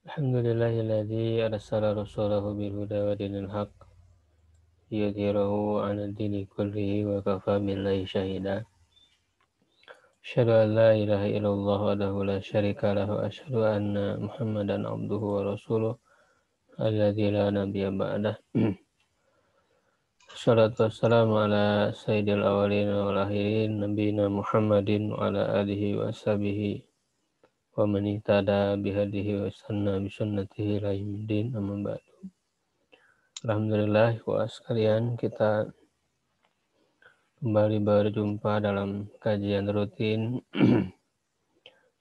Alhamdulillahilladzi arsala rasulahu bil huda wa dinil haqq liyudhhirahu 'ala ad-dini kullihi wa kafaa billahi shahida. Asyhadu an la ilaha illallah wahdahu la syarika lahu wa asyhadu anna Muhammadan abduhu wa rasuluh alladzi la nabiyya ba'dah. Shalatu wassalamu ala sayyidil awwalin wal akhirin nabiyina Muhammadin wa ala alihi wa sahbihi wa man ihtada bihadihi wa sanna bi sunnatihi ila yaumiddin amma ba'du. Alhamdulillah sekalian, kita kembali berjumpa dalam kajian rutin.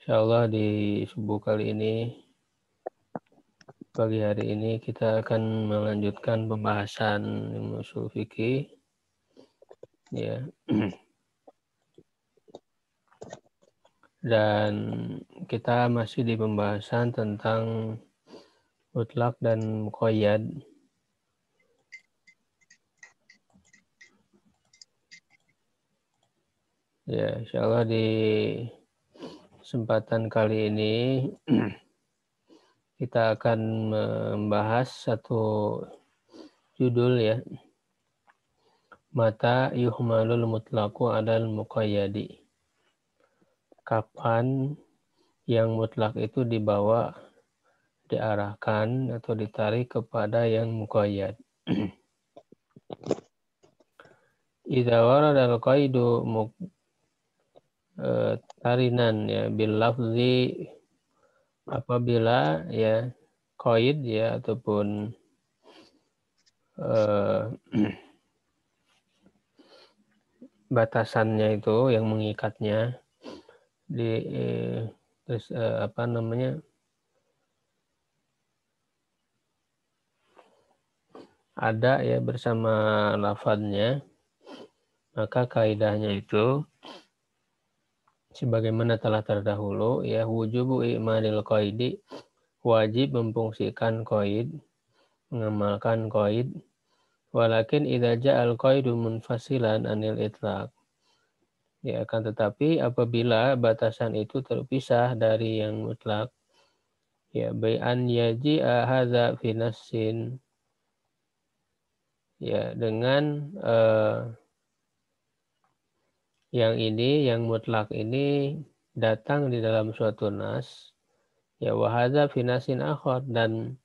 Insyaallah di subuh kali ini, pagi hari ini kita akan melanjutkan pembahasan ilmu ushul fikih. Ya. Dan kita masih di pembahasan tentang mutlak dan muqayyad. Ya, insyaallah di kesempatan kali ini kita akan membahas satu judul, ya. Mata yuhmalul mutlaqu 'alal muqayyadi. Kapan yang mutlak itu dibawa, diarahkan atau ditarik kepada yang muqayyad. Idza warada al-qaidu tarinan, ya, bil lafzi, apabila ya qaid, ya, ataupun batasannya itu yang mengikatnya ada, ya, bersama lafadznya, maka kaidahnya itu sebagaimana telah terdahulu, ya, wujubu i'malil qaidi, wajib memfungsikan qaid, mengamalkan qaid. Walakin idza ja'al qaidu munfasilan anil itlaq, ya, akan tetapi apabila batasan itu terpisah dari yang mutlak, ya, bai'an yaji'a hadza fi nassin, ya, dengan yang mutlak ini datang di dalam suatu nas, ya, wa hadza fi nassin akhar, dan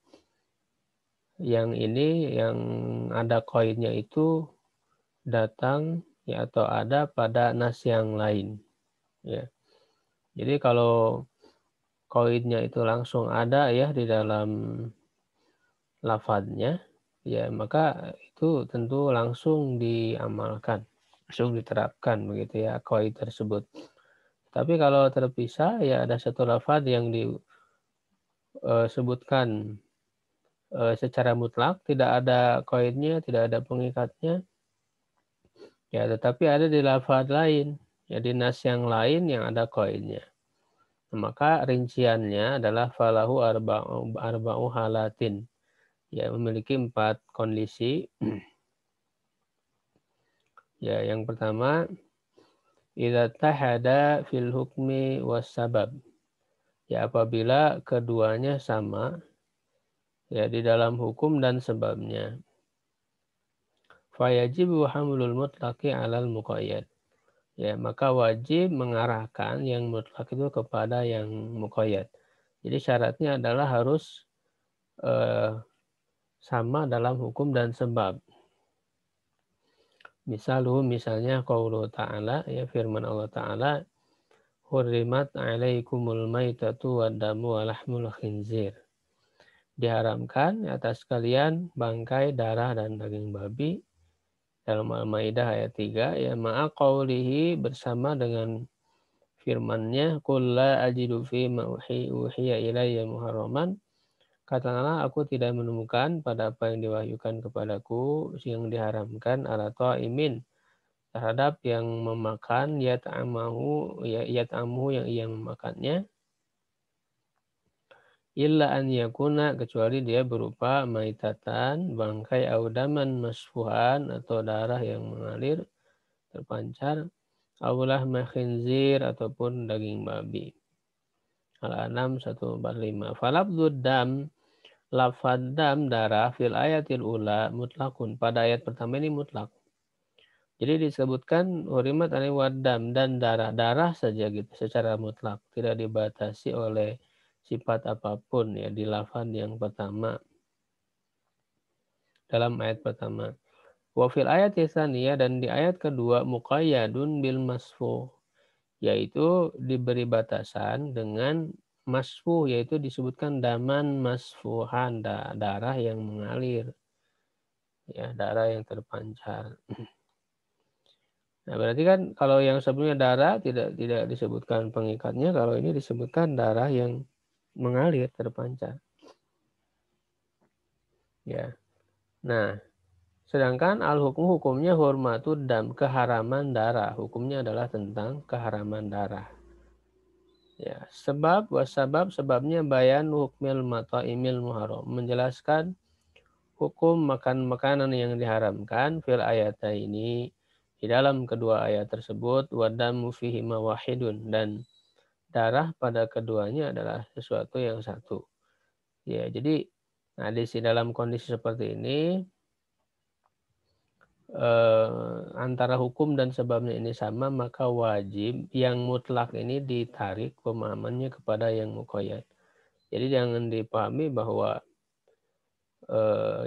yang ini yang ada qaidnya itu datang, ya, atau ada pada nas yang lain, ya. Jadi kalau qaidnya itu langsung ada, ya, di dalam lafadznya, ya, maka itu tentu langsung diamalkan, langsung diterapkan, begitu, ya, qaid tersebut. Tapi kalau terpisah, ya, ada satu lafadz yang disebutkan secara mutlak, tidak ada qaidnya, tidak ada pengikatnya, ya, tetapi ada di lafadz lain, ya, di nas yang lain yang ada qaidnya. Maka rinciannya adalah falahu arba'u halatin, ya, memiliki 4 kondisi. Ya, yang pertama, idza tahada fil hukmi was sabab, ya, apabila keduanya sama, ya, di dalam hukum dan sebabnya. Fayajibu hamlul mutlaqi 'alal muqayyad, ya, maka wajib mengarahkan yang mutlak itu kepada yang muqayyad. Jadi syaratnya adalah harus sama dalam hukum dan sebab. Misalnya qauluhu ta'ala, ya, firman Allah Ta'ala, hurrimat 'alaikumul maitatu wad-damu wa lahmul khinzir. Diharamkan atas kalian bangkai, darah, dan daging babi. Dalam Al-Maidah ayat 3, ya, ma'a qaulihi, bersama dengan firman-Nya, qul la ajidu fi ma uhiya ilayya muharraman. Katakanlah, aku tidak menemukan pada apa yang diwahyukan kepadaku yang diharamkan, ala ta'imin, terhadap yang memakan, yat'amuhu, yang ia memakannya, illa an yakuna, kecuali dia berupa maitatan, bangkai, audaman masfuhan, atau darah yang mengalir, terpancar, aulah khinzir, ataupun daging babi. Al-An'am 145. Falabdud dam, lafad dam darah fil ayatil ula mutlakun. Pada ayat pertama ini mutlak. Jadi disebutkan hurimat alaihi wadam dan darah saja gitu secara mutlak, tidak dibatasi oleh sifat apapun ya di lafaz yang pertama dalam ayat pertama. Wa fil ayat tsaniyah dan di ayat kedua muqayyadun bil masfuh yaitu diberi batasan dengan masfuh yaitu disebutkan daman masfuhan darah yang mengalir ya darah yang terpancar. Nah, berarti kan kalau yang sebelumnya darah tidak disebutkan pengikatnya, kalau ini disebutkan darah yang mengalir terpancar. Ya. Nah, sedangkan al-hukmu hukumnya hurmatud dam, keharaman darah. Hukumnya adalah tentang keharaman darah. Ya, sebabnya bayan hukmil mata'imil muharram, menjelaskan hukum makan makanan yang diharamkan fil ayata ini di dalam kedua ayat tersebut wadamu fihima wahidun dan darah pada keduanya adalah sesuatu yang satu. Ya, jadi nah di dalam kondisi seperti ini antara hukum dan sebabnya ini sama maka wajib yang mutlak ini ditarik pemahamannya kepada yang muqayyad. Jadi jangan dipahami bahwa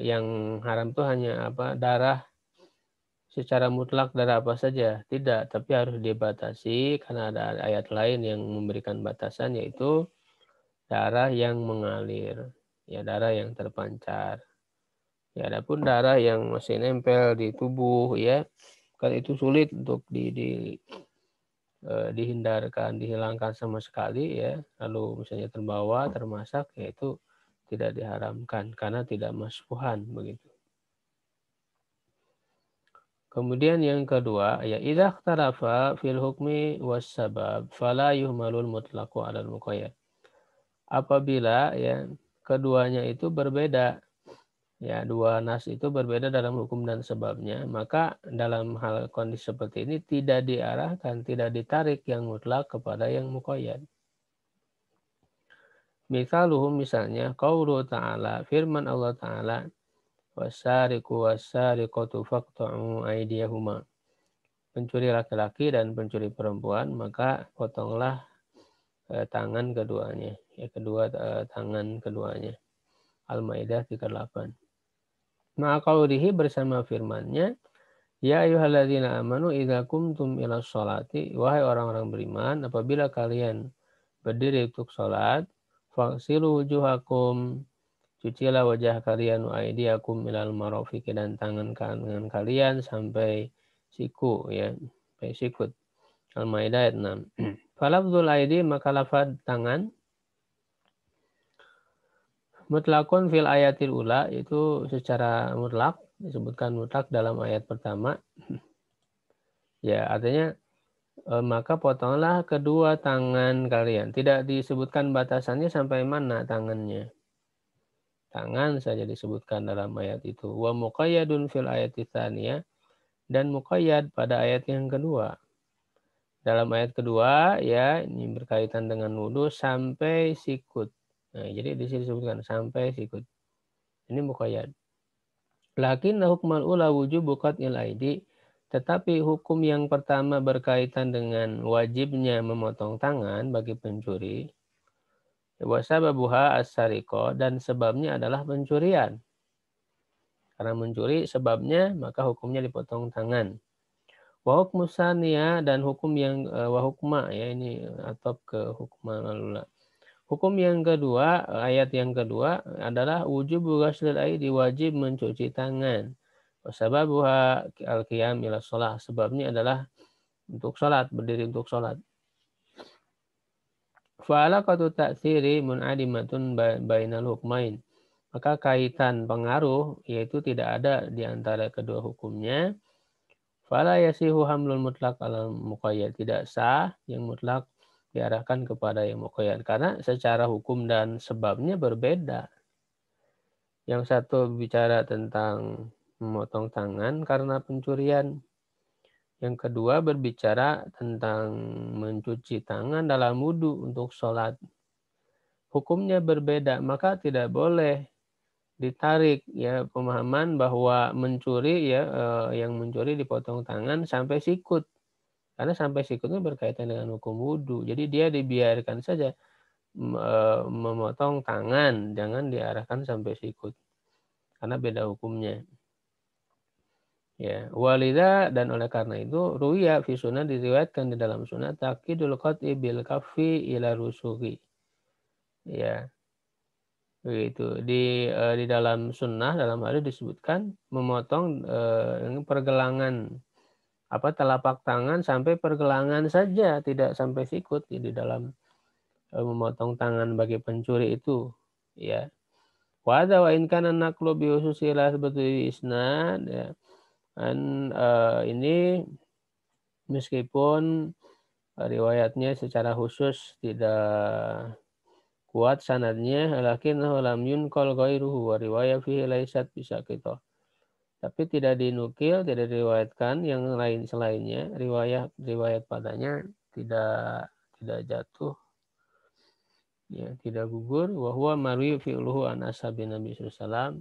yang haram itu hanya darah secara mutlak darah apa saja. Tidak, tapi harus dibatasi karena ada ayat lain yang memberikan batasan yaitu darah yang mengalir, ya darah yang terpancar. Ya adapun darah yang masih nempel di tubuh ya, kan itu sulit untuk dihindarkan, dihilangkan sama sekali ya. Lalu misalnya terbawa, termasak, ya itu tidak diharamkan karena tidak masfuhan begitu. Kemudian yang kedua, ya idza ikhtalafa fil hukmi was sabab fala yuhmalul mutlaqu 'alal muqayyad. Apabila ya keduanya itu berbeda, ya dua nas itu berbeda dalam hukum dan sebabnya, maka dalam hal kondisi seperti ini tidak diarahkan, tidak ditarik yang mutlak kepada yang muqayyad. Misalnya qaulu ta'ala, firman Allah Ta'ala, wasariqu wasariqatu faqta'u aydiyahuma. Pencuri laki-laki dan pencuri perempuan, maka potonglah tangan keduanya. Ya, tangan keduanya. Al-Maidah 38. Maka qaulihi bersama firman-Nya, ya ayyuhalladzina amanu idza qumtum ila sholati, wahai orang-orang beriman, apabila kalian berdiri untuk salat, faghsilu wujuhakum, cucilah wajah kalian, wa aydiyakum ilal marafiq, dan tangan kalian sampai siku ya, sampai sikut. Al-Maidah ayat 6. Falafzul aidi, maka lafaz tangan mutlakun fil ayatil ula, itu secara mutlak disebutkan mutlak dalam ayat pertama. Ya, artinya maka potonglah kedua tangan kalian. Tidak disebutkan batasannya sampai mana tangannya. Tangan saja disebutkan dalam ayat itu. Wa muqayyadun fil ayati tsaniyah, dan muqayyad pada ayat yang kedua. Dalam ayat kedua ya ini berkaitan dengan wudu sampai sikut. Nah, jadi di sini disebutkan sampai sikut. Ini muqayyad. Lakin hukmal ula wujubu qat'il aidi, tetapi hukum yang pertama berkaitan dengan wajibnya memotong tangan bagi pencuri. Wa sababuha as-sariqah, dan sebabnya adalah pencurian. Karena mencuri sebabnya, maka hukumnya dipotong tangan. Wa hukmu saniyah, dan hukum yang wa hukma ya ini atau ke hukma lalula. Hukum yang kedua, ayat yang kedua adalah wujubu ghaslil aidi, wajib mencuci tangan. Wa sababuha al-qiyam ila shalah, sebabnya adalah untuk salat, berdiri untuk salat. Fa alaqatu ta'siri mun'adimatun bainal hukmain. Maka kaitan pengaruh yaitu tidak ada di antara kedua hukumnya. Fala yasihu hamlul mutlak ala muqayyad, tidak sah yang mutlak diarahkan kepada yang muqayyad karena secara hukum dan sebabnya berbeda. Yang satu bicara tentang memotong tangan karena pencurian. Yang kedua berbicara tentang mencuci tangan dalam wudu untuk sholat. hukumnya berbeda, maka tidak boleh ditarik ya pemahaman bahwa mencuri ya yang mencuri dipotong tangan sampai sikut. Karena sampai sikutnya berkaitan dengan hukum wudhu. Jadi dia dibiarkan saja memotong tangan, jangan diarahkan sampai sikut. Karena beda hukumnya. Ya, walida dan oleh karena itu ruya fi sunnah diriwayatkan di dalam sunnah taqidul qat'i bil kaffi ila rusuhi. Ya, begitu. Di dalam sunnah dalam hal ini disebutkan memotong pergelangan telapak tangan sampai pergelangan saja, tidak sampai sikut di dalam memotong tangan bagi pencuri itu, ya. Wa hadza wa in kana naqlu bi hususilah seperti isnad ya. Dan ini meskipun riwayatnya secara khusus tidak kuat sanadnya, lakinnahu lam yunqal ghairuhu wa riwayat fihi laysat bisaqita. Tapi tidak dinukil, tidak diriwayatkan yang lain selainnya, riwayat padanya tidak jatuh, ya, tidak gugur. Wa huwa marwi fi'luhu an ashabin Nabi sallallahu alaihi wasallam.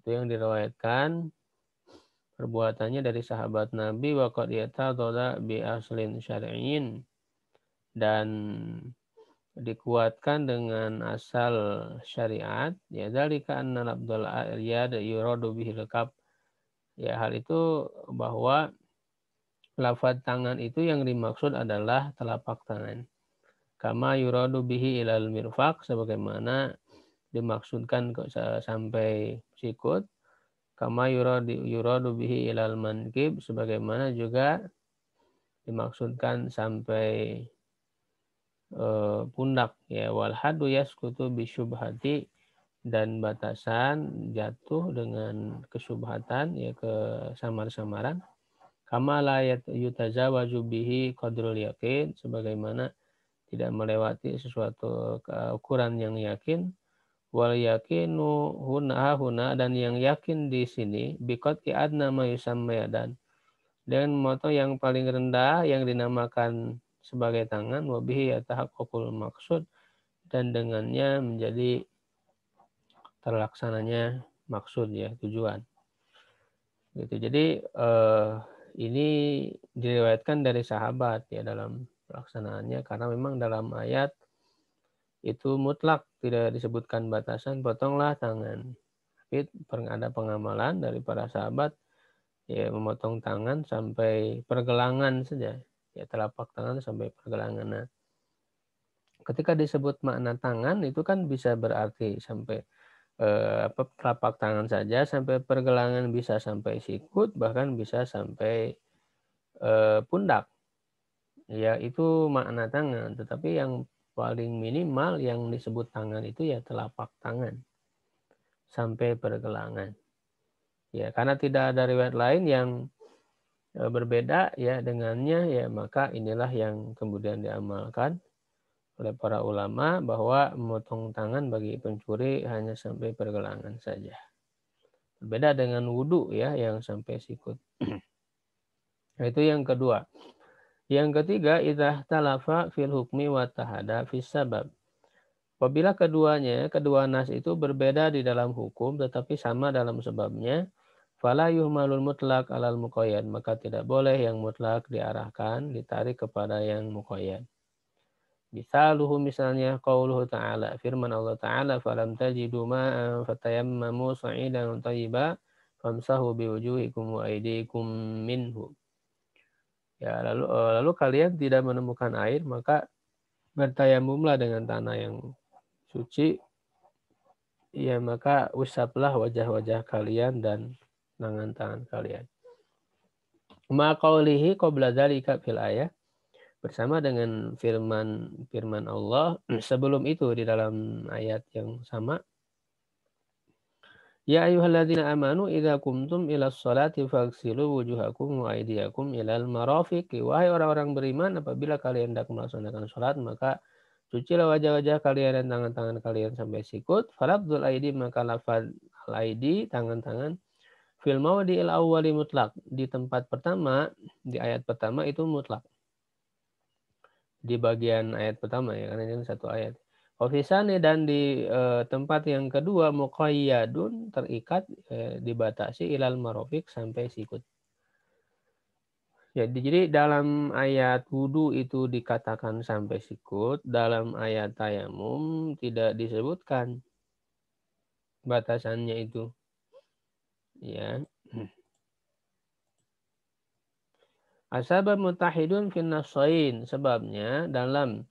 Itu yang diriwayatkan perbuatannya dari sahabat Nabi wa qad yatadalla bi aslin syar'iyyin, dan dikuatkan dengan asal syariat, ya dzalika anna labdul aryad yuradu bihil kaf. Ya, hal itu bahwa lafaz tangan itu yang dimaksud adalah telapak tangan. Kama yuradu bihi ilal mirfaq, sebagaimana dimaksudkan sampai sikut. Kama yuradu bihi ilal mankib, sebagaimana juga dimaksudkan sampai pundak. Ya, wal hadu yaskutu bisyubhati, dan batasan jatuh dengan kesyubhatan, ya, kesamar-samaran. Kama la yutazawaju bihi qadrul yakin, sebagaimana tidak melewati sesuatu ukuran yang yakin. Wal yakinu huna, dan yang yakin di sini biqati adna ma yusamma yadan, dengan moto yang paling rendah yang dinamakan sebagai tangan, wa bihi yatahaqqaqul maksud, dan dengannya menjadi terlaksananya maksud, ya, tujuan. Gitu. Jadi ini diriwayatkan dari sahabat, ya, dalam pelaksanaannya, karena memang dalam ayat itu mutlak tidak disebutkan batasan potonglah tangan. Tapi ada pengamalan dari para sahabat, ya, memotong tangan sampai pergelangan saja, ya, telapak tangan sampai pergelangan. Nah, ketika disebut makna tangan itu kan bisa berarti sampai telapak tangan saja, sampai pergelangan, bisa sampai sikut, bahkan bisa sampai pundak. Ya, itu makna tangan. Tetapi yang paling minimal yang disebut tangan itu ya telapak tangan sampai pergelangan. Ya, karena tidak ada riwayat lain yang berbeda, ya, dengannya, ya, maka inilah yang kemudian diamalkan oleh para ulama, bahwa memotong tangan bagi pencuri hanya sampai pergelangan saja. Berbeda dengan wudhu, ya, yang sampai sikut. Itu yang kedua. Yang ketiga, idza talafa fil hukmi wa tahada fis sabab. Apabila kedua nas itu berbeda di dalam hukum tetapi sama dalam sebabnya, fala yuhmalul mutlaq alal muqayyad, maka tidak boleh yang mutlak diarahkan, ditarik kepada yang muqayyad. Misaluhu, misalnya qauluhu ta'ala, firman Allah Ta'ala, falam tajidu ma'an fatayammamu sa'idan thayyiban famsahu biwujuhikum wa aydikum minhu. Ya, lalu kalian tidak menemukan air, maka bertayamumlah dengan tanah yang suci, ya, maka usaplah wajah-wajah kalian dan tangan-tangan kalian. Ma qaulihi qabla dzalika fil ayah, bersama dengan firman Allah sebelum itu di dalam ayat yang sama. Ya ayyuhalladzina amanu idza qumtum ilas sholati faghsilu wujuhakum wa aydiyakum ilal marafiqi. Wahai orang-orang beriman, apabila kalian hendak melaksanakan sholat, maka cucilah wajah-wajah kalian dan tangan-tangan kalian sampai sikut. Falabdul aidi, maka lafaz al-aidi, tangan-tangan, fil mawdi'il awwali mutlak, di tempat pertama, di ayat pertama itu mutlak. Di bagian ayat pertama, ya, karena ini satu ayat. Wafisani dan di tempat yang kedua muqayyadun terikat dibatasi ilal marofik sampai sikut. Jadi dalam ayat wudu itu dikatakan sampai sikut, dalam ayat tayamum tidak disebutkan batasannya itu. Ya. Asbab mutahidun fin nassain, sebabnya dalam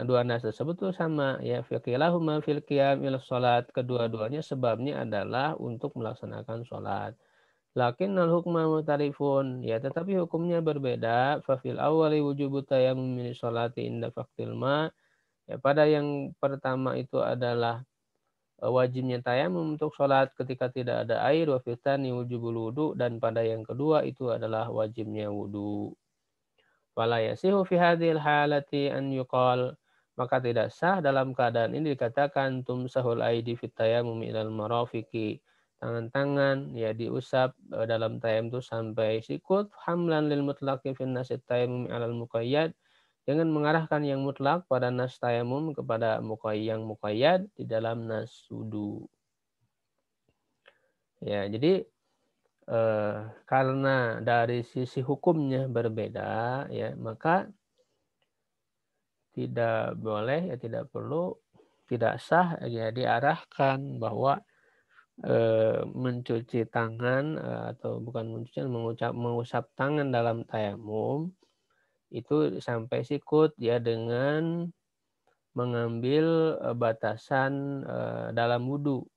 dua nas tersebut itu sama ya, fiqilahuma fil qiyam ila salat, kedua-duanya sebabnya adalah untuk melaksanakan salat. Lakinnal hukma mutarifun, ya tetapi hukumnya berbeda. Fa fil awwali wujubu tayammum min sholati inda faqtil ma, ya pada yang pertama itu adalah wajibnya tayamum untuk sholat ketika tidak ada air. Wa fil tsani wujubul wudu, dan pada yang kedua itu adalah wajibnya wudu. Wala yasihu fi hadhil halati an yuqal, maka tidak sah dalam keadaan ini dikatakan tumsahul aidi fit tayammum ilal marafiqi, tangan-tangan ya diusap dalam tayamum itu sampai sikut, hamlan lil mutlaqi fin nasit tayammum alal muqayyad, dengan mengarahkan yang mutlak pada nas tayamum kepada yang muqayyad di dalam nas wudu. Ya, jadi karena dari sisi hukumnya berbeda ya, maka tidak boleh ya, tidak perlu, tidak sah ya diarahkan bahwa mencuci tangan atau bukan mencuci, mengusap tangan dalam tayamum itu sampai sikut ya dengan mengambil batasan dalam wudu.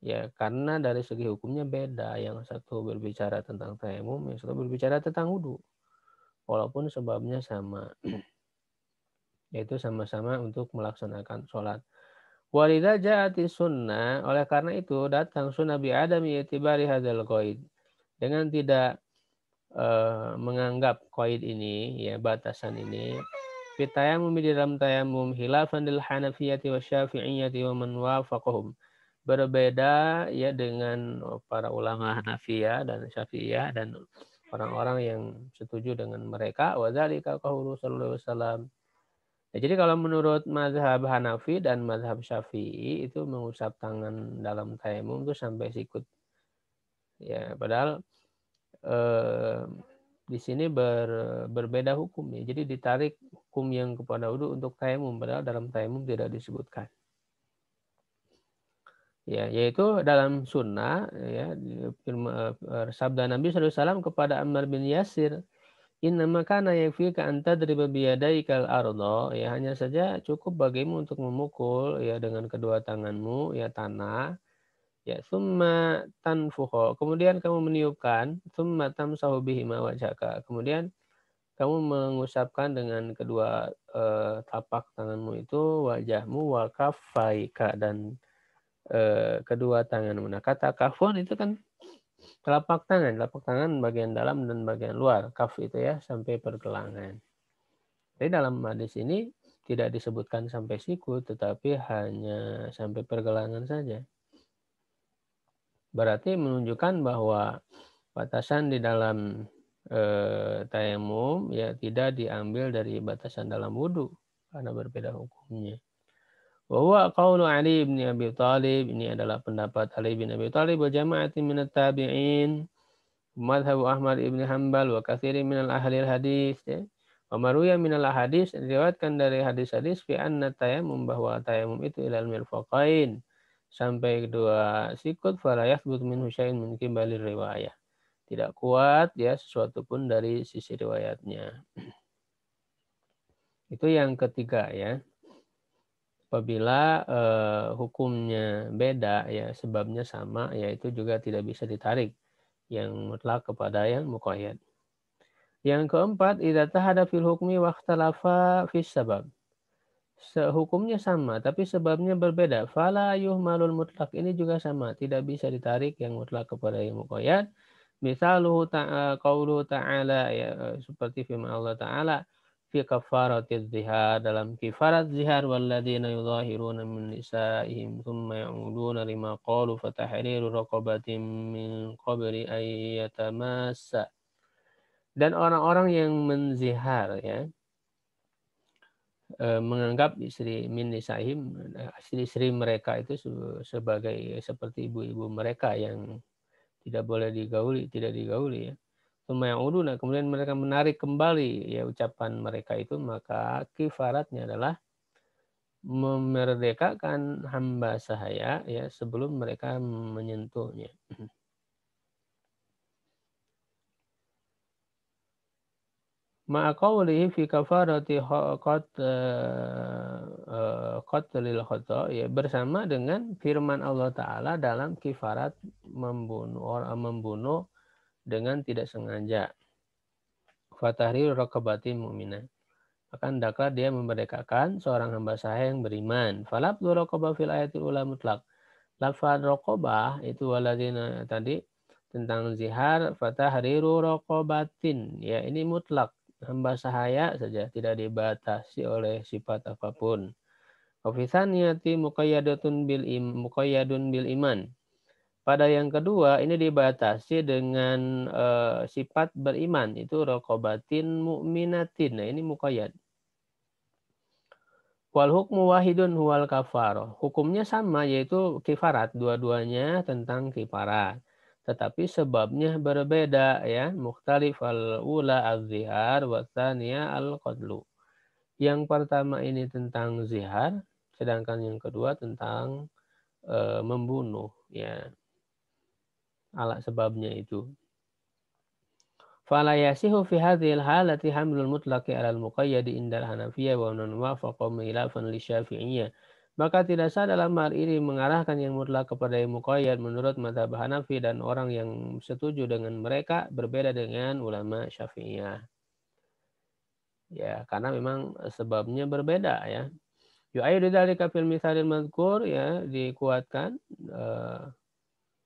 Ya, karena dari segi hukumnya beda. Yang satu berbicara tentang tayamum, yang satu berbicara tentang wudu. Walaupun sebabnya sama. Yaitu sama-sama untuk melaksanakan sholat. Walidha ja'ati sunnah, oleh karena itu datang sunnah bi'adami i'tibari hadzal qaid. Dengan tidak menganggap qaid ini, ya batasan ini. Fitayamum di dalam tayamum khilafan lil Hanafiyyati wa Syafi'iyyati wa man wafaqahum. Berbeda ya dengan para ulama Hanafiyah dan Syafi'iyah dan orang-orang yang setuju dengan mereka. Wa dzalika qaulu sallallahu alaihi wasallam. Ya, jadi kalau menurut mazhab Hanafi dan mazhab Syafi'i itu mengusap tangan dalam tayamum itu sampai sikut. Ya, padahal di sini berbeda hukumnya. Jadi ditarik hukum yang kepada wudu untuk tayamum, padahal dalam tayamum tidak disebutkan. Ya, yaitu dalam sunnah ya, sabda Nabi SAW kepada Ammar bin Yasir, innama kana yakfika an tadriba biyadaikal arda, ya hanya saja cukup bagimu untuk memukul ya dengan kedua tanganmu ya tanah, ya summa tanfukho, kemudian kamu meniupkan, summa tamsahu bihima wajhaka, kemudian kamu mengusapkan dengan kedua tapak tanganmu itu wajahmu, wa kaffaika, dan kedua tanganmu. Nah, kata kafun itu kan telapak tangan bagian dalam dan bagian luar. Kaf itu ya sampai pergelangan. Jadi dalam hadis ini tidak disebutkan sampai siku, tetapi hanya sampai pergelangan saja. Berarti menunjukkan bahwa batasan di dalam tayamum ya tidak diambil dari batasan dalam wudu karena berbeda hukumnya. Wa qaulu Ali bin Abi Thalib, ini adalah pendapat Ali bin Abi Thalib wa jama'atin minat tabi'in, madhab Ahmad ibn Hanbal wa katsirin minal ahli hadis ya. Wa maruya minal hadis, diriwayatkan dari hadis-hadis fi anna tayammum, bahwa tayamum itu ilal mirfaqain, sampai kedua sikut, fala yathbut minhu syai'un min qibalir riwayah. Tidak kuat ya sesuatu pun dari sisi riwayatnya. Itu yang ketiga ya. Apabila hukumnya beda ya sebabnya sama, yaitu juga tidak bisa ditarik yang mutlak kepada yang muqayyad. Yang keempat, idza tahada fil hukmi wa ikhtalafa fis sabab. Hukumnya sama tapi sebabnya berbeda. Fala yuhmalul mutlak, ini juga sama, tidak bisa ditarik yang mutlak kepada yang muqayyad. Misaluhu qauluhu ta'ala, ya seperti firman Allah Ta'ala fi kafaratiz zihar, dalam kifarat zihar, walladzina yudhahiruna min nisa'ihim thumma ya'uduna lima qalu fatahriru raqabatin min qabli ay yatamassa, dan orang-orang yang menzihar ya menganggap istri min nisahim, istri-istri mereka itu sebagai seperti ibu-ibu mereka yang tidak boleh digauli, tidak digauli ya. Nah kemudian mereka menarik kembali ya ucapan mereka itu, maka kifaratnya adalah memerdekakan hamba sahaya ya sebelum mereka menyentuhnya. Ma'aqawlihi fi kafarati qatlil khata ya bersama dengan firman Allah Ta'ala dalam kifarat membunuh dengan tidak sengaja. Fatahriru raqabatin mu'minah. Maka hendaklah dia memerdekakan seorang hamba sahaya yang beriman. Falabdu raqabah fil ayatil ula mutlak. Lafaz raqabah itu waladina tadi tentang zihar fatahriru raqabatin. Ya ini mutlak. Hamba sahaya saja tidak dibatasi oleh sifat apapun. Wafisaniyati muqayyadun bil iman. Pada yang kedua ini dibatasi dengan sifat beriman itu raqabatin mu'minatin. Nah ini muqayyad. Wal hukmu wahidun huwal kafaroh. Hukumnya sama yaitu kifarat. Dua-duanya tentang kifarat. Tetapi sebabnya berbeda ya. Mukhtalif al-ula az-zihar wa tsaniyah al-qadlu. Yang pertama ini tentang zihar. Sedangkan yang kedua tentang membunuh ya. Alat sebabnya itu. Fala yasihu fi hadhil halati hamlul mutlaqi 'ala al-muqayyadi indal Hanafiyyah wa man wafaqa khilafan li Syafi'iyyah. Maka tidak sah dalam hal ini mengarahkan yang mutlak kepada yang muqayyad menurut mazhab Hanafi dan orang yang setuju dengan mereka berbeda dengan ulama Syafi'iyah. Ya, karena memang sebabnya berbeda ya. Yu'ayyidu dzalika fil mithalil mazkur ya dikuatkan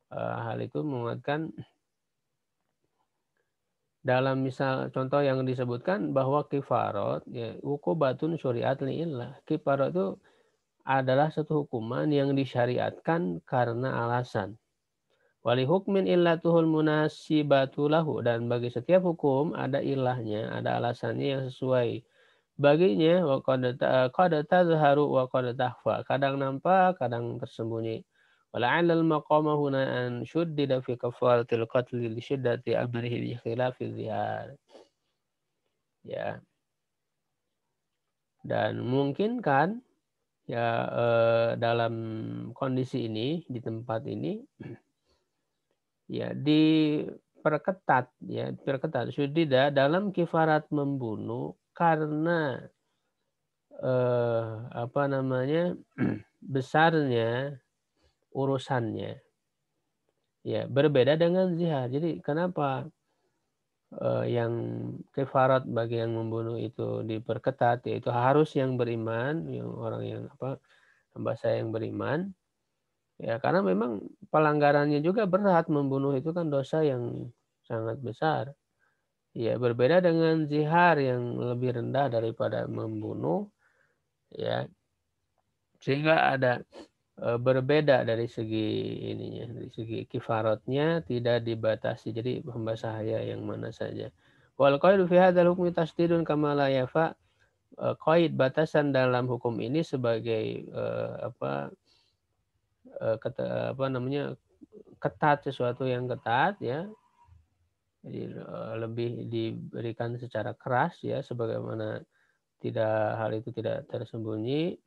hal itu menguatkan dalam misal contoh yang disebutkan bahwa kifarot ya uqubatun syariat li'illah. Kifarot itu adalah satu hukuman yang disyariatkan karena alasan. Wali hukmin illatuhul munasibatu lahu, dan bagi setiap hukum ada ilahnya, ada alasannya yang sesuai baginya. Wa qad tazharu wa qad takhfa. Kadang nampak, kadang tersembunyi. Wala'alla al-maqama huna an shuddida fi kafaratil qatl li syiddati amrihi bi khilafi zihar. Ya. Dan mungkin kan ya dalam kondisi ini di tempat ini ya diperketat syuddida dalam kifarat membunuh karena apa namanya besarnya urusannya. Ya, berbeda dengan zihar. Jadi kenapa yang kifarat bagi yang membunuh itu diperketat, yaitu harus yang beriman, yang orang yang hamba saya yang beriman. Ya, karena memang pelanggarannya juga berat, membunuh itu kan dosa yang sangat besar. Ya, berbeda dengan zihar yang lebih rendah daripada membunuh. Ya, sehingga ada berbeda dari segi ininya, dari segi kifaratnya tidak dibatasi. Jadi hamba sahaya yang mana saja. Wal qaidu fi hadzal hukmi tasdidun kama la yafa. Qaid batasan dalam hukum ini sebagai ketat, sesuatu yang ketat ya. Jadi lebih diberikan secara keras ya sebagaimana hal itu tidak tersembunyi.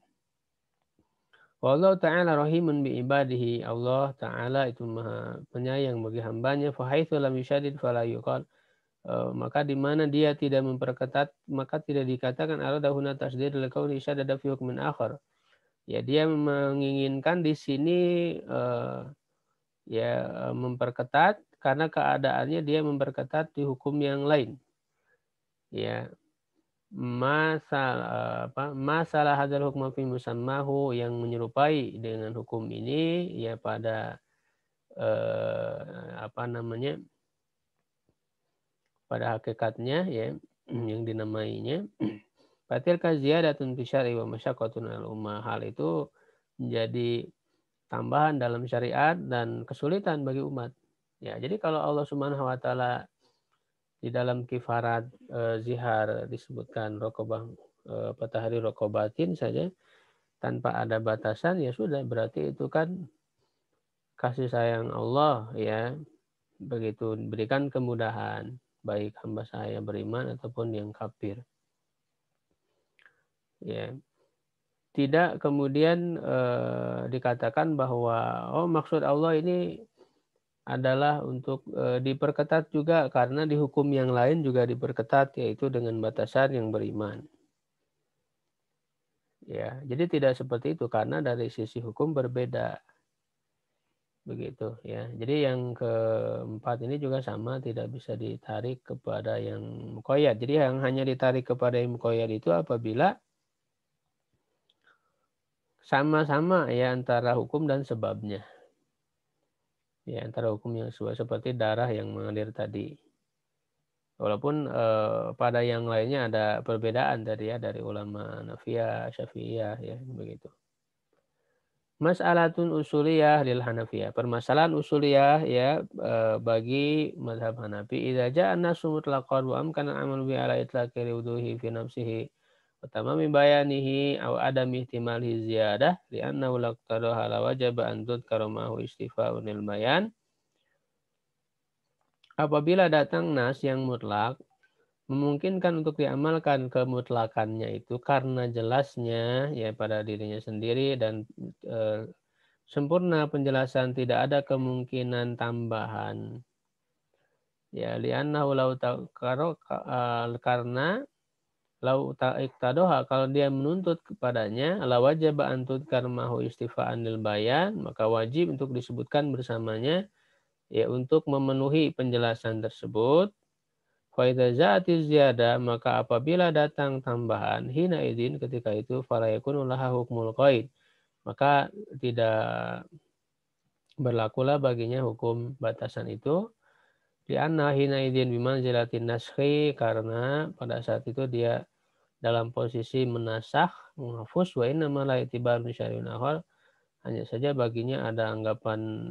Wallahu ta'ala rahimun bi ibadihi. Allah ta'ala itu maha penyayang bagi hambanya. Fahaitsu lam yusyadid fala yuqal. Maka di mana dia tidak memperketat, maka tidak dikatakan aradahuna tasdid likauni syadada fi hukmin akhar. Ya dia menginginkan di sini memperketat karena keadaannya dia memperketat di hukum yang lain. Ya, masalah hadzal hukma fi musammahu yang menyerupai dengan hukum ini ya pada pada hakikatnya ya yang dinamainya fatilka ziyadatun fi syar'i wa masyaqqatun al ummah. Hal itu menjadi tambahan dalam syariat dan kesulitan bagi umat. Ya, jadi kalau Allah Subhanahu wa taala di dalam kifarat zihar disebutkan raqabah tahrir raqabatin saja tanpa ada batasan, ya sudah, berarti itu kan kasih sayang Allah, ya. Begitu berikan kemudahan baik hamba saya beriman ataupun yang kafir. Ya, tidak kemudian dikatakan bahwa maksud Allah ini adalah untuk diperketat juga karena di hukum yang lain juga diperketat, yaitu dengan batasan yang beriman. Ya, jadi tidak seperti itu karena dari sisi hukum berbeda. Begitu ya. Jadi yang keempat ini juga sama, tidak bisa ditarik kepada yang muqayyad. Jadi yang hanya ditarik kepada yang muqayyad itu apabila sama-sama ya antara hukum dan sebabnya. Ya, antara hukum yang seperti darah yang mengalir tadi. Walaupun pada yang lainnya ada perbedaan dari ulama Hanafiyah, Syafi'iyah ya begitu. Mas'alatun usuliyah lil Hanafiyah. Permasalahan usuliyah ya bagi mazhab Hanafi. Idza ja'a an-nasu mutlaqan wa amkana al-amal bi ala itlaqi wuduhi fi nafsihi wa tamami bayanihi aw adami ihtimalihi ziyadah li'annahu laqtadaha la wajaba an tudkara ma'hu istifa'un lil bayan. Apabila datang nas yang mutlak memungkinkan untuk diamalkan kemutlakannya itu karena jelasnya ya pada dirinya sendiri dan sempurna penjelasan, tidak ada kemungkinan tambahan. Ya, li'annahu law karena lau ta'iqtadoha, kalau dia menuntut kepadanya, la wajib an tudkar mahu istifa'an lil bayan, maka wajib untuk disebutkan bersamanya ya untuk memenuhi penjelasan tersebut. Fa idza za'ati ziyada, maka apabila datang tambahan, hina idin ketika itu fala yakunu laha hukmul qaid, maka tidak berlakulah baginya hukum batasan itu. Di anna hina idin bimanzilatin naskhi, karena pada saat itu dia dalam posisi menasakh, menghapus, wa inna ma la itibarun syari'un akhar, hanya saja baginya ada anggapan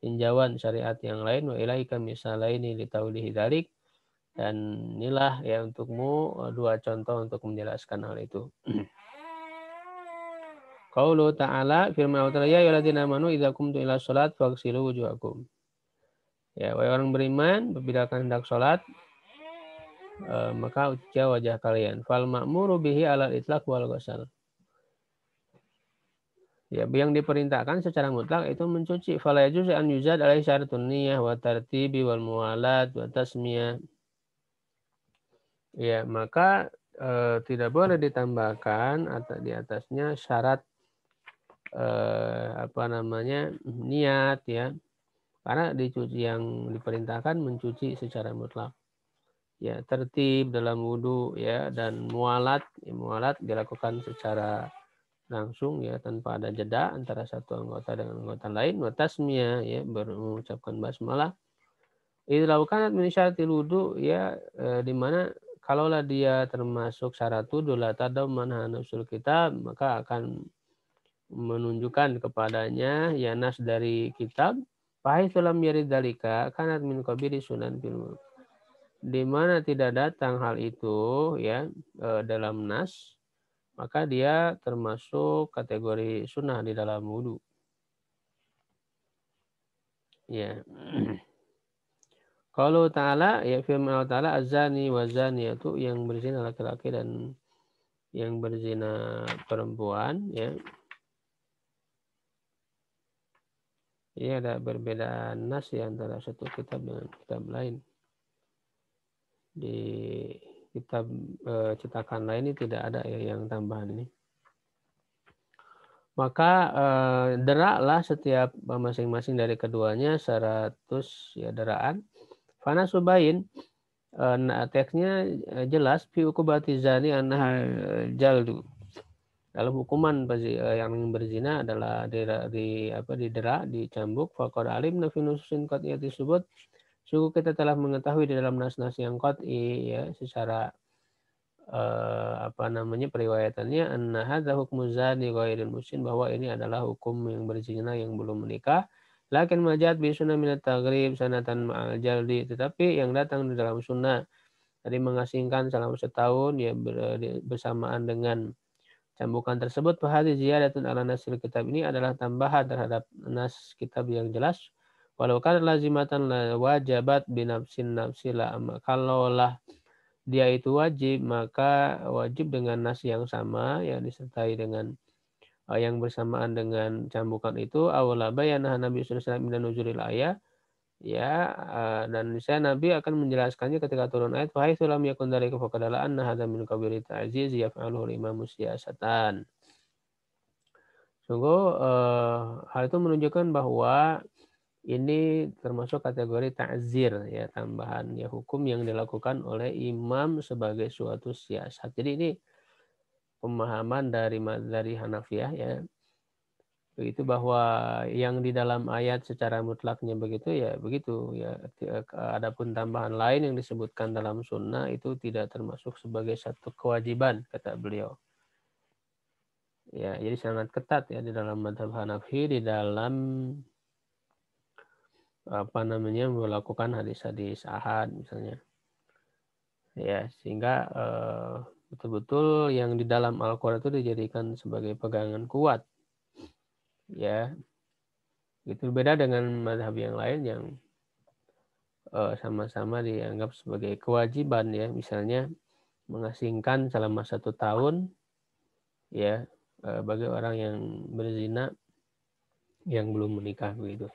tinjauan syariat yang lain. Wa ilaika misalaini li taulihi dzalik, dan inilah ya untukmu dua contoh untuk menjelaskan hal itu. Qaulu ta'ala, firman Allah ya ayyuhalladzina amanu idza qumtum ila shalat faghsilu wujuhakum. Ya, wahai orang beriman, apabila kalian hendak salat, maka cuci wajah kalian. Fal ma'muru bihi alal itlaq wal ghusl. Ya, yang diperintahkan secara mutlak itu mencuci. Fala yajuz an yuzad alaihi syaratun niyah wa tartibi wal muwalat wa tasmiyah. Ya, maka tidak boleh ditambahkan atau di atasnya syarat niat ya. Karena dicuci, yang diperintahkan mencuci secara mutlak. Ya, tertib dalam wudhu ya, dan mualat, mualat dilakukan secara langsung ya tanpa ada jeda antara satu anggota dengan anggota lain. Wa tasmiyah ya, mengucapkan basmalah. Itu dilakukan min syaratil wudu ya, di mana kalaulah dia termasuk syarat wudu la tadamman hanusul kitab, maka akan menunjukkan kepadanya ya nas dari kitab. Fahaitsu lam yarid dzalika kanat min qabili sunan fil, di mana tidak datang hal itu ya dalam nas, maka dia termasuk kategori sunnah di dalam wudhu. Ya. Kalau ta'ala ya firman Allah ta'ala azani wa zaniyatu, yang berzina laki-laki dan yang berzina perempuan ya. Ini ada berbeda nas ya antara satu kitab dengan kitab lain. Di kitab cetakan lain ini tidak ada ya yang tambahan ini. Maka deraklah setiap masing-masing dari keduanya 100 ya deraan. Fana subain, teksnya jelas fi ukubati zani annaha jaldu. Dalam hukuman yang berzina adalah didera, dicambuk. Faqad alimna fi nususin qat'iyati subut. Sungguh kita telah mengetahui di dalam nas-nas yang qat'i ya secara periwayatannya, anna hadza hukmu zani ghairil muhsin, bahwa ini adalah hukum yang berzina yang belum menikah. Lakin majat bi sunnah min at-taghrib sanatan ma'al jaldi, tetapi yang datang di dalam sunnah Tadi mengasingkan selama setahun ya bersamaan dengan cambukan tersebut. Fahadhi ziyadatun ala nasil kitab, ini adalah tambahan terhadap nas kitab yang jelas. Walau kan lazimatan wajabat binafsin nafsila, kalaulah dia itu wajib, maka wajib dengan nas yang sama yang disertai dengan yang bersamaan dengan cambukan itu. Awala bayana Nabi sallallahu alaihi wasallam min nuzulil ayat, ya, dan saya Nabi akan menjelaskannya ketika turun ayat fa haitsu lam yakun dzalika faqadala anna hadza min qabili ta'ziz yaf'aluhu imamu siyasatan. Sungguh hal itu menunjukkan bahwa ini termasuk kategori ta'zir, ya, tambahan ya hukum yang dilakukan oleh imam sebagai suatu siasat. Jadi ini pemahaman dari Hanafiyah, ya, begitu, bahwa yang di dalam ayat secara mutlaknya begitu ya begitu ya. Adapun tambahan lain yang disebutkan dalam sunnah itu tidak termasuk sebagai satu kewajiban, kata beliau. Ya, jadi sangat ketat ya di dalam mazhab Hanafi di dalam melakukan hadis-hadis ahad misalnya. Ya, sehingga betul-betul yang di dalam Al-Qur'an itu dijadikan sebagai pegangan kuat. Ya, itu beda dengan mazhab yang lain yang sama-sama dianggap sebagai kewajiban, ya, misalnya mengasingkan selama 1 tahun, ya, bagi orang yang berzina yang belum menikah begitu.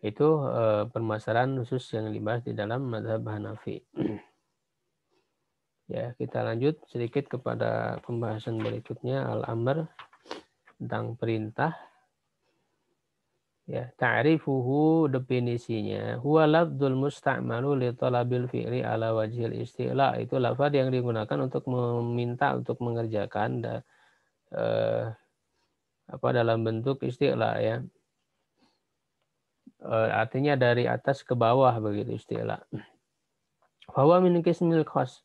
Itu permasalahan khusus yang dibahas di dalam mazhab Hanafi. Ya, kita lanjut sedikit kepada pembahasan berikutnya, al-amr, tentang perintah. Ya, ta'rifuhu, definisinya, huwa lafdzul musta'malu li talabil fi'li ala wajhil isti'la. Itu lafaz yang digunakan untuk meminta untuk mengerjakan dalam bentuk isti'la, ya. Artinya dari atas ke bawah begitu isti'la. Bahwa min qismil khas.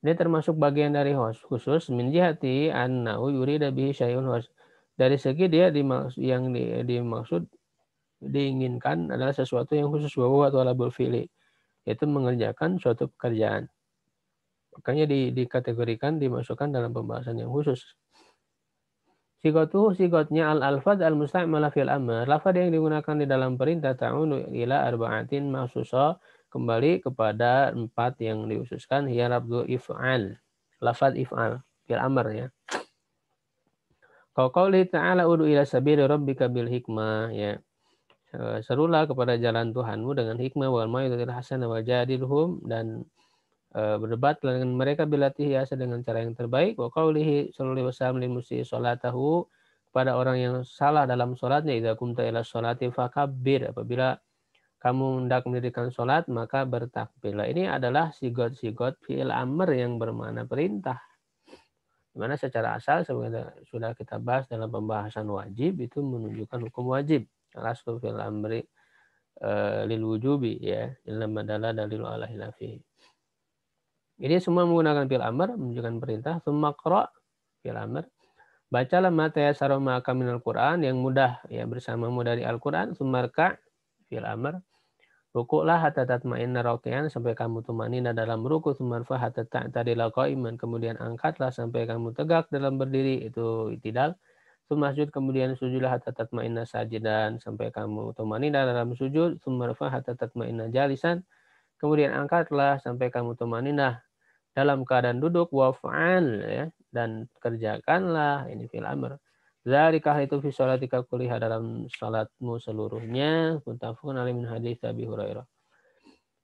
Ini termasuk bagian dari khusus min jihati annahu yurida bihi syai'un khas. Dari segi dia dimaksud diinginkan adalah sesuatu yang khusus, bahwa talabul fi'li, yaitu mengerjakan suatu pekerjaan. Makanya dikategorikan, dimasukkan dalam pembahasan yang khusus. Sigotnya al-alfaz al-musta'mala fil amr, lafaz yang digunakan di dalam perintah ta'unu ila arba'atin mahsusa, kembali kepada 4 yang diususkan, hiya lafzu if'al, lafaz if'al fil amr, ya. Qauli ta'ala udu ila sabili rabbika bil hikmah, ya. Serulah kepada jalan Tuhanmu dengan hikmah, wal mau'izatil hasanah wajadilhum, dan berdebat dengan mereka bilati hiasa, dengan cara yang terbaik. Wa qaulihi sallallahu alaihi wasallam lil musyi salatahu, kepada orang yang salah dalam salatnya, idza kumta ila sholati fakabbir, apabila kamu hendak mendirikan salat maka bertakbirlah. Ini adalah sigot-sigot fi'il amr yang bermakna perintah. Dimana secara asal sudah kita bahas dalam pembahasan wajib, itu menunjukkan hukum wajib. Al-aslu fil amri lil wujubi, ya, illa madalla dalil ala hilafihi. Ini semua menggunakan fi'il amr, menunjukkan perintah. Tsumma qra' fi'il amr. Bacalah ma tayassara ma'aka minal Qur'an, yang mudah ya bersamamu dari Al-Qur'an. Tsumma rka' fi'il amr. Rukuklah hatta tatma'inna raki'an, sampai kamu tumanina dalam ruku. Tsumma rfa' hatta ta'tadila qa'iman, kemudian angkatlah sampai kamu tegak dalam berdiri, itu i'tidal. Tsumma sujud, kemudian sujudlah hatta tatma'inna sajidan, sampai kamu tumanina dalam sujud. Tsumma rfa' hatta tatma'inna jalisan, kemudian angkatlah sampai kamu tumanina dalam keadaan duduk. Waf'al, ya, dan kerjakanlah, ini fil amr. Dzalika itu fi sholatika kulliha, dalam salatmu seluruhnya. Muttafaqun alaihi min hadits Abi Hurairah.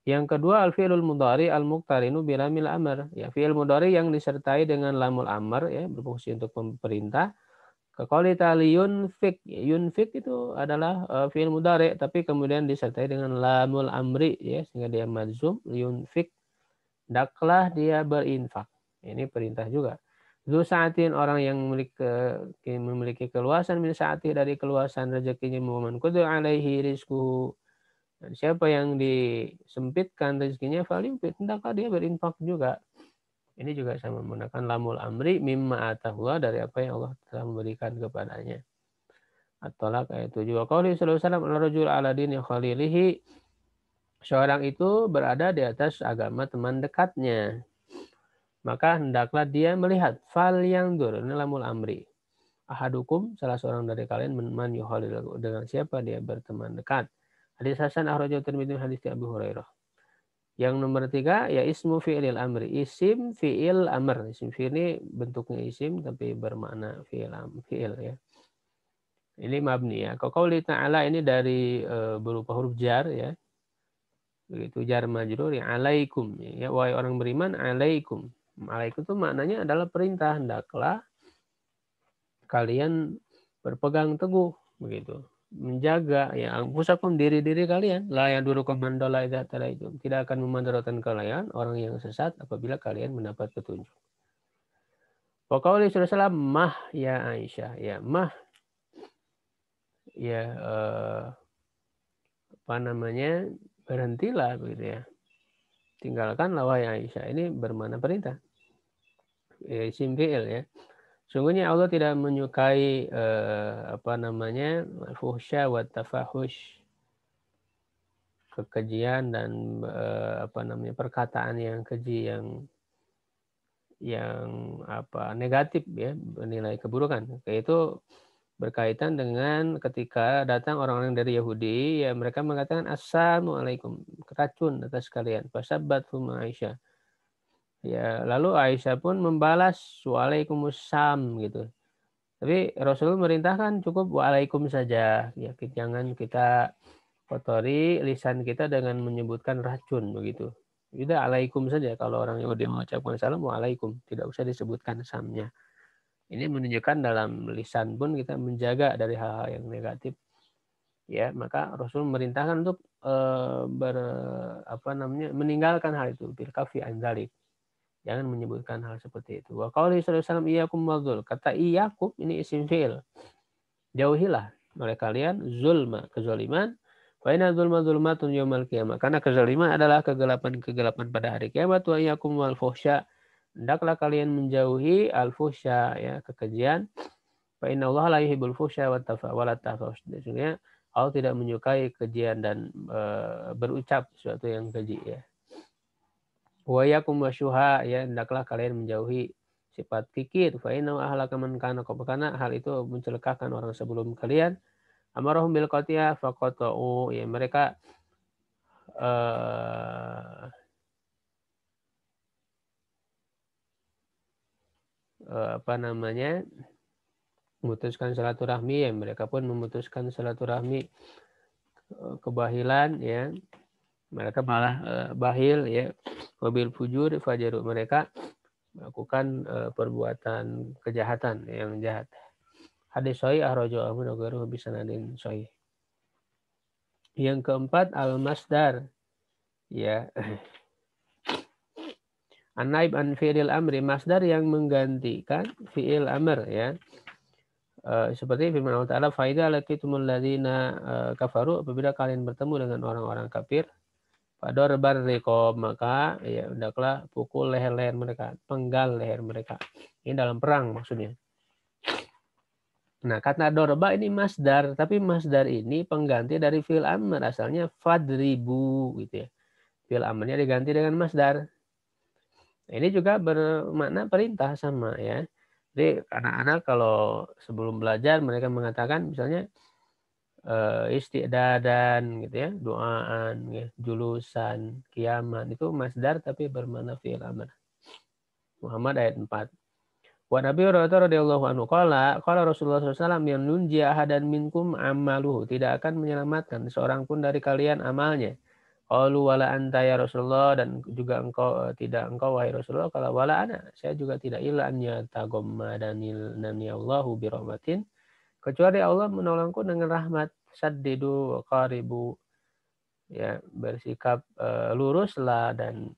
Yang kedua, al-fi'lul mudhari al-muqtarinu bi lamil amr, ya, fi'il mudhari yang disertai dengan lamul amr, ya, berfungsi untuk perintah. Kaqauli ta'ala yunfik, yunfik itu adalah fi'il mudhari tapi kemudian disertai dengan lamul amri, ya, sehingga dia madzum. Yunfik, hendaklah dia berinfak. Ini perintah juga. Zu sa'atin, orang yang memiliki keluasan, min sa'ati, dari keluasan rezekinya, man qudira alaihi rizquhu, dan siapa yang disempitkan rezekinya, falyunfik, hendaklah dia berinfak juga. Ini juga sama menggunakan lamul amri, mimma atahwa, dari apa yang Allah telah memberikan kepadanya. At-Talaq ayat 7. Wa qauli sallallahu alaihi wasallam ar-rajul ala dini khalilihi, seorang itu berada di atas agama teman dekatnya, maka hendaklah dia melihat fal yang dur ini lamul amri. Ahadukum salah seorang dari kalian man yuhalil dengan siapa dia berteman dekat. Hadis Hasan akhrajahu Tirmidzi hadis Abu Hurairah. Yang nomor 3 ya ismu fi'il amri. Isim fi'il amr. Isim fi'il ini bentuknya isim tapi bermakna fi'il ya. Ini mabni ya. Qauli ta'ala ini dari berupa huruf jar ya. Begitu jar majrur ya alaikum ya. Wahai orang beriman alaikum. Alaikum itu maknanya adalah perintah, hendaklah kalian berpegang teguh begitu, menjaga ya anfusakum diri-diri kalian, la yadurukum man dalla idza tadaitum, tidak akan memudaratkan kalian orang yang sesat apabila kalian mendapat petunjuk. Wa qauli sallallahu mah ya Aisyah ya mah ya apa namanya berhentilah begitu ya, tinggalkanlah wahai Aisyah, ini bermakna perintah isim fi'il ya. Sungguhnya Allah tidak menyukai apa namanya fuhsya wa tafahush, kekejian dan apa namanya perkataan yang keji yang apa negatif ya, bernilai keburukan. Itu berkaitan dengan ketika datang orang-orang dari Yahudi ya, mereka mengatakan assalamualaikum, racun atas kalian. Fasabbathum Aisyah. Ya, lalu Aisyah pun membalas waalaikumsalam gitu. Tapi Rasul merintahkan cukup waalaikum saja. Ya, jangan kita kotori lisan kita dengan menyebutkan racun begitu. Tidak alaikum saja kalau orang Yahudi mengucapkan salam waalaikum, tidak usah disebutkan samnya. Ini menunjukkan dalam lisan pun kita menjaga dari hal-hal yang negatif. Ya, maka Rasul merintahkan untuk apa namanya meninggalkan hal itu bil kafi an dzalik. Jangan menyebutkan hal seperti itu. Wa qauli sallallahu alaihi wasallam iyyakum wadzul. Kata iyyakum ini isim fi'il. Jauhilah oleh kalian zulma, kezaliman. Wa inna zulma zulmatun yaumal qiyamah. Karena kezaliman adalah kegelapan-kegelapan pada hari kiamat. Wa iyyakum wal fuhsya. Hendaklah kalian menjauhi al fuhsya ya, kekejian. Fa inna Allah la yuhibbul fuhsya wa tafahush. Sesungguhnya Allah tidak menyukai kejian dan berucap sesuatu yang keji ya. Wa yakum wasyuha ya, hendaklah kalian menjauhi sifat kikir. Fa inna ahlaka man kana qabla, hal itu mencelakakan orang sebelum kalian. Amarahum bil qatiyah faqata'u ya, mereka apa namanya memutuskan silaturahmi ya, mereka pun memutuskan silaturahmi kebahilan ya, mereka malah bahil ya. Wabil fujur fajaru, mereka melakukan perbuatan kejahatan yang jahat. Hadis sahih akhrajahu Abu Dawud bisanadin sahih. Yang keempat al-masdar ya. An-naib an fi'il amri, masdar yang menggantikan fi'il amr ya. Seperti firman Allah Ta'ala, faida laqitumul ladzina kafaru, apabila kalian bertemu dengan orang-orang kafir, fadorbar riqab, maka ya hendaklah pukul leher-leher mereka, penggal leher mereka. Ini dalam perang maksudnya. Nah, kata dorba ini masdar, tapi masdar ini pengganti dari fi'il amr, asalnya fadribu gitu ya. Fi'il amrnya diganti dengan masdar. Ini juga bermakna perintah sama ya. Jadi anak-anak kalau sebelum belajar mereka mengatakan misalnya istidadan gitu ya, doaan, ya, julusan, kiaman, itu masdar tapi bermakna fi'il amr. Muhammad ayat 4. Wa Nabi radhiyallahu anhu qala Rasulullah SAW yang nunji ahadan minkum amaluhu, tidak akan menyelamatkan seorang pun dari kalian amalnya. Qalu wala anta ya Rasulullah, dan juga engkau tidak engkau wahai Rasulullah. Kalau wala ana, saya juga tidak, illa an yataghammadanil nani Allahu bi rahmatin, kecuali Allah menolongku dengan rahmat. Saddidu wa qaribu ya, bersikap luruslah dan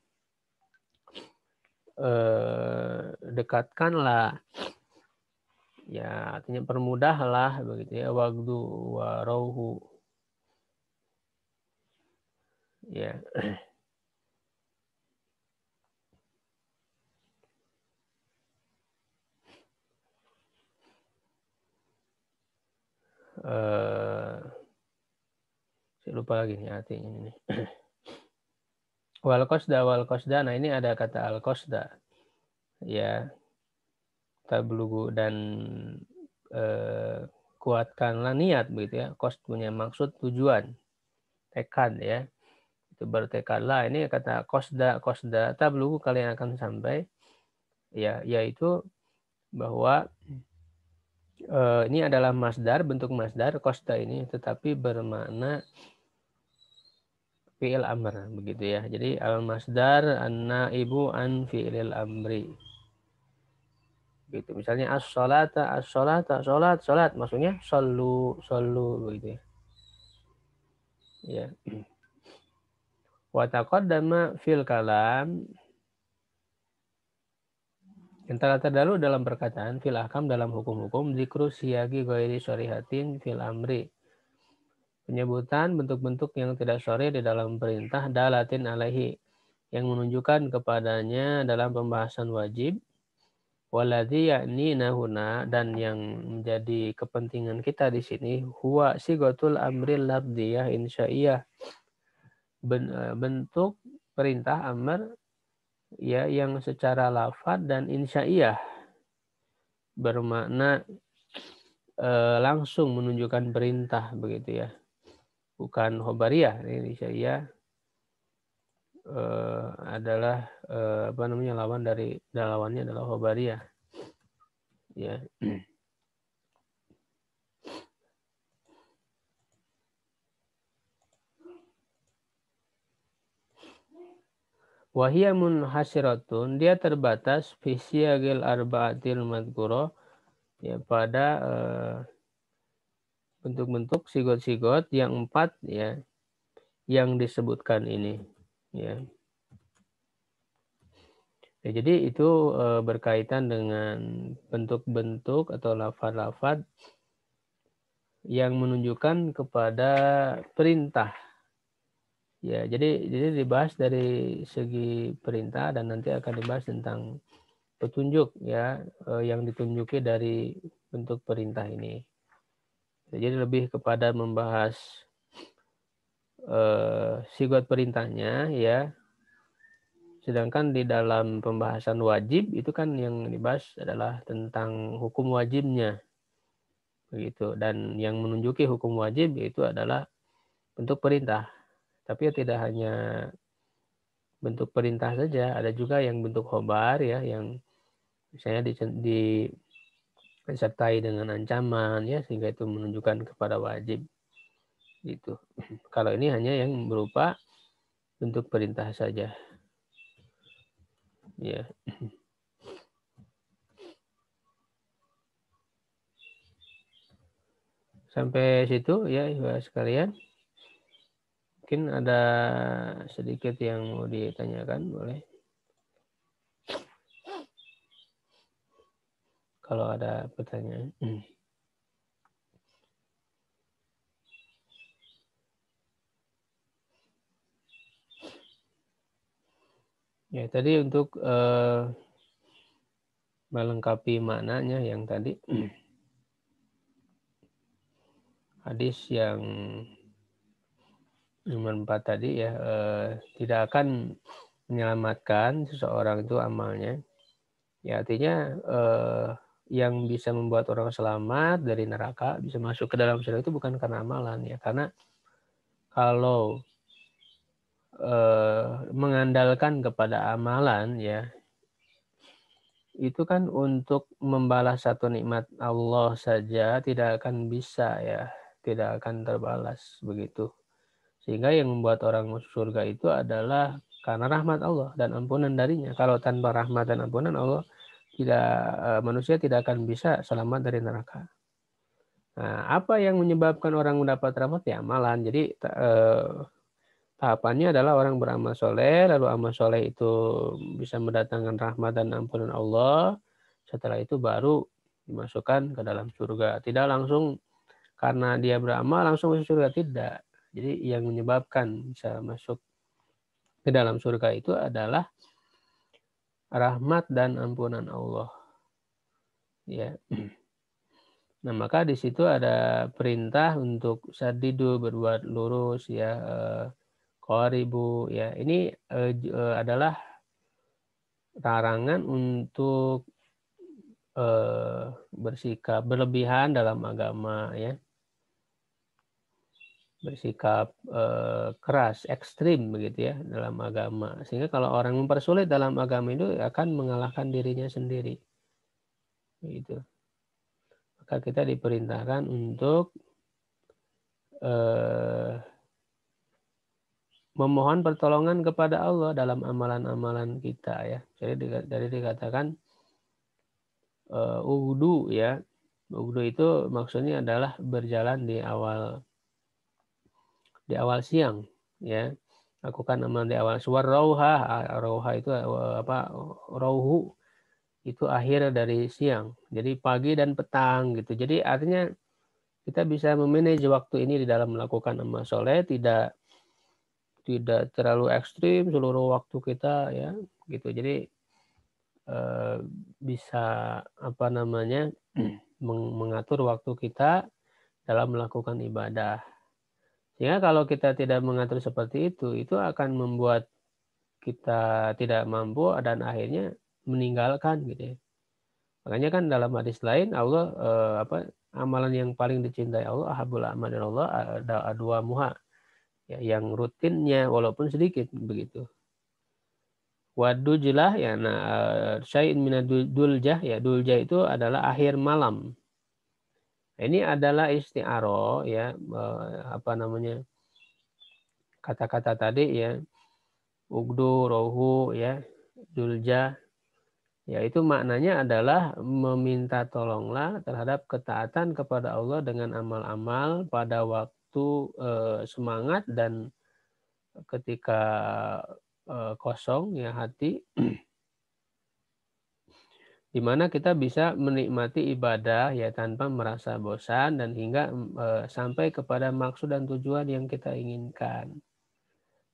dekatkanlah ya, artinya permudahlah begitu ya, wagdu wa rauhu ya. Saya lupa lagi nih artinya ini. Wal qasda. Nah, ini ada kata al qasda. Ya, tablugu dan kuatkanlah niat begitu ya. Qasd punya maksud tujuan, tekad ya. Itu bertekadlah. Ini kata qasda tablugu, kalian akan sampai ya, yaitu bahwa ini adalah masdar, bentuk masdar qasda ini, tetapi bermakna fi'il amr begitu ya. Jadi al masdar an-naibu an fi'il amri. Gitu. Misalnya as-sholata, sholat, maksudnya sallu begitu ya. Ya. Wa taqaddama fil kalam, yang telah terdahulu dalam perkataan, fil ahkam dalam hukum-hukum, zikru siyagi ghairi syarihatin fil amri. Penyebutan bentuk-bentuk yang tidak syar'i di dalam perintah, dalatin alaihi, yang menunjukkan kepadanya dalam pembahasan wajib, waladhi yakni nahuna, dan yang menjadi kepentingan kita di sini, huwa sigotul amril labdiyah insya'iyah, bentuk perintah amr ya yang secara lafaz dan insya'iyah, bermakna langsung menunjukkan perintah begitu ya, bukan khobariyah. Ini insya'iyah adalah apa namanya, lawannya adalah khobariyah ya. Wahia munhasiratun, dia terbatas fi siyagil arba'atil madhkura, ya pada bentuk-bentuk sigot-sigot yang 4 ya yang disebutkan ini ya. Ya, jadi itu berkaitan dengan bentuk-bentuk atau lafaz-lafaz yang menunjukkan kepada perintah. Ya, jadi dibahas dari segi perintah dan nanti akan dibahas tentang petunjuk ya, yang ditunjuki dari bentuk perintah ini. Jadi lebih kepada membahas sigot perintahnya ya. Sedangkan di dalam pembahasan wajib itu kan yang dibahas adalah tentang hukum wajibnya begitu, dan yang menunjuki hukum wajib itu adalah bentuk perintah. Tapi ya tidak hanya bentuk perintah saja, ada juga yang bentuk khobar ya, yang misalnya disertai dengan ancaman ya, sehingga itu menunjukkan kepada wajib gitu. Kalau ini hanya yang berupa bentuk perintah saja ya. Sampai situ ya Ibu sekalian. Mungkin ada sedikit yang mau ditanyakan, boleh. Kalau ada pertanyaan. Ya, tadi untuk melengkapi maknanya yang tadi hadis yang nomor 4 tadi ya, tidak akan menyelamatkan seseorang itu amalnya. Ya, artinya yang bisa membuat orang selamat dari neraka, bisa masuk ke dalam surga itu bukan karena amalan ya. Karena kalau mengandalkan kepada amalan ya, itu kan untuk membalas satu nikmat Allah saja tidak akan bisa ya, tidak akan terbalas begitu. Sehingga yang membuat orang masuk surga itu adalah karena rahmat Allah dan ampunan darinya. Kalau tanpa rahmat dan ampunan Allah, manusia tidak akan bisa selamat dari neraka. Nah, apa yang menyebabkan orang mendapat rahmat? Ya amalan. Jadi tahapannya adalah orang beramal soleh, lalu amal soleh itu bisa mendatangkan rahmat dan ampunan Allah. Setelah itu baru dimasukkan ke dalam surga. Tidak langsung karena dia beramal langsung masuk surga, tidak. Jadi yang menyebabkan bisa masuk ke dalam surga itu adalah rahmat dan ampunan Allah. Ya. Nah, maka di situ ada perintah untuk sadidu, berbuat lurus ya, qaribu ya. Ini adalah larangan untuk bersikap berlebihan dalam agama ya. Bersikap keras, ekstrim begitu ya dalam agama. Sehingga kalau orang mempersulit dalam agama itu akan mengalahkan dirinya sendiri. Begitu. Maka kita diperintahkan untuk memohon pertolongan kepada Allah dalam amalan-amalan kita ya. Jadi dari dikatakan wudu ya. Wudu itu maksudnya adalah berjalan di awal siang ya. Lakukan amalan di awal suar rauha. Rauha itu apa? Rauhu itu akhir dari siang. Jadi pagi dan petang gitu. Jadi artinya kita bisa memanage waktu ini di dalam melakukan amal soleh, tidak terlalu ekstrim seluruh waktu kita ya gitu. Jadi bisa apa namanya mengatur waktu kita dalam melakukan ibadah. Sehingga kalau kita tidak mengatur seperti itu akan membuat kita tidak mampu dan akhirnya meninggalkan gitu ya. Makanya kan dalam hadis lain Allah amalan yang paling dicintai Allah ahabul a'mal Allah ada dua muha ya, yang rutinnya walaupun sedikit begitu. Wadujlah ya syai'in minadulja ya, dulja itu adalah akhir malam. Ini adalah isti'aroh ya apa namanya kata-kata tadi ya ugdu rohu ya dulja ya itu maknanya adalah meminta tolonglah terhadap ketaatan kepada Allah dengan amal-amal pada waktu semangat dan ketika kosong ya hati di mana kita bisa menikmati ibadah ya tanpa merasa bosan dan hingga sampai kepada maksud dan tujuan yang kita inginkan.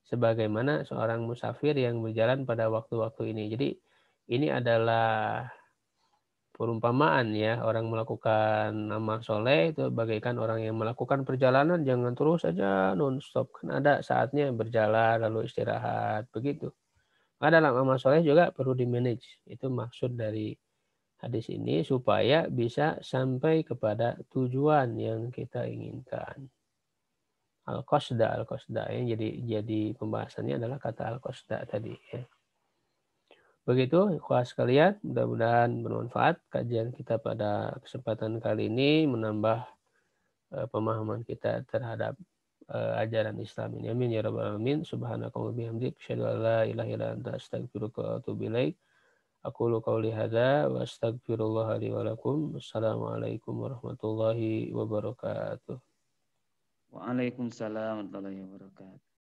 Sebagaimana seorang musafir yang berjalan pada waktu-waktu ini. Jadi ini adalah perumpamaan ya, orang melakukan amal soleh itu bagaikan orang yang melakukan perjalanan, jangan terus saja non-stop. Kan ada saatnya berjalan lalu istirahat begitu. Nah, dalam amal soleh juga perlu di-manage. Itu maksud dari hadis ini supaya bisa sampai kepada tujuan yang kita inginkan. Al-qasda ya. Jadi pembahasannya adalah kata al-qasda tadi ya. Begitu ikhwah sekalian, mudah-mudahan bermanfaat kajian kita pada kesempatan kali ini menambah pemahaman kita terhadap ajaran Islam ini. Amin ya rabbal alamin. Subhanakallahumma bihamdik asyhadu an la ilaha illa anta astaghfiruka wa atubu ilaik. Aqulu qawli hadza wa astaghfirullah li wa lakum. Assalamualaikum warahmatullahi wabarakatuh. Waalaikumsalam warahmatullahi wabarakatuh.